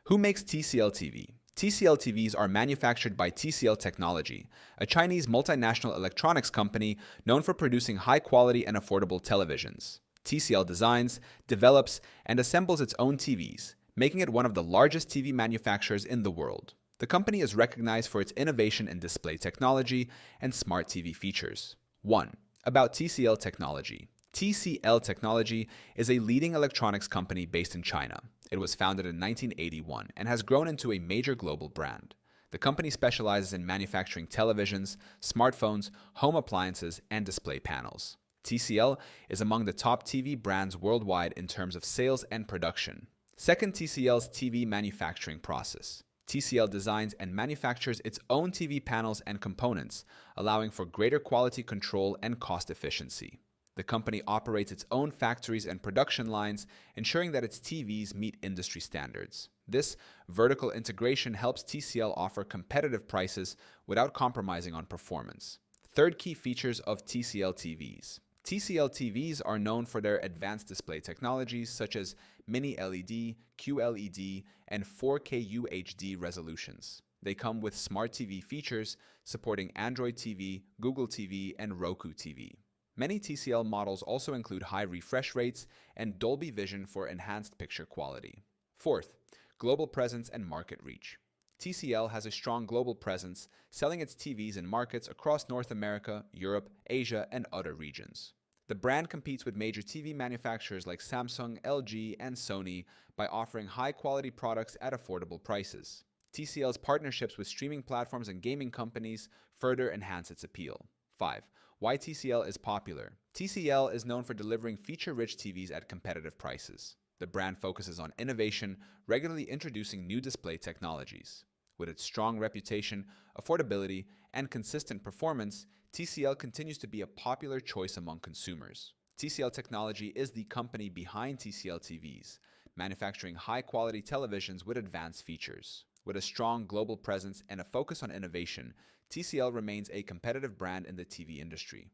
Who makes TCL TV? TCL TVs are manufactured by TCL Technology, a Chinese multinational electronics company known for producing high-quality and affordable televisions. TCL designs, develops, and assembles its own TVs, making it one of the largest TV manufacturers in the world. The company is recognized for its innovation in display technology and smart TV features. 1. About TCL Technology. TCL Technology is a leading electronics company based in China. It was founded in 1981 and has grown into a major global brand. The company specializes in manufacturing televisions, smartphones, home appliances, and display panels. TCL is among the top TV brands worldwide in terms of sales and production. Second, TCL's TV manufacturing process. TCL designs and manufactures its own TV panels and components, allowing for greater quality control and cost efficiency. The company operates its own factories and production lines, ensuring that its TVs meet industry standards. This vertical integration helps TCL offer competitive prices without compromising on performance. Third, key features of TCL TVs. TCL TVs are known for their advanced display technologies such as Mini LED, QLED, and 4K UHD resolutions. They come with smart TV features supporting Android TV, Google TV, and Roku TV. Many TCL models also include high refresh rates and Dolby Vision for enhanced picture quality. Fourth, global presence and market reach. TCL has a strong global presence, selling its TVs in markets across North America, Europe, Asia, and other regions. The brand competes with major TV manufacturers like Samsung, LG, and Sony by offering high-quality products at affordable prices. TCL's partnerships with streaming platforms and gaming companies further enhance its appeal. 5. Why TCL is popular. TCL is known for delivering feature-rich TVs at competitive prices. The brand focuses on innovation, regularly introducing new display technologies. With its strong reputation, affordability, and consistent performance, TCL continues to be a popular choice among consumers. TCL Technology is the company behind TCL TVs, manufacturing high-quality televisions with advanced features. With a strong global presence and a focus on innovation, TCL remains a competitive brand in the TV industry.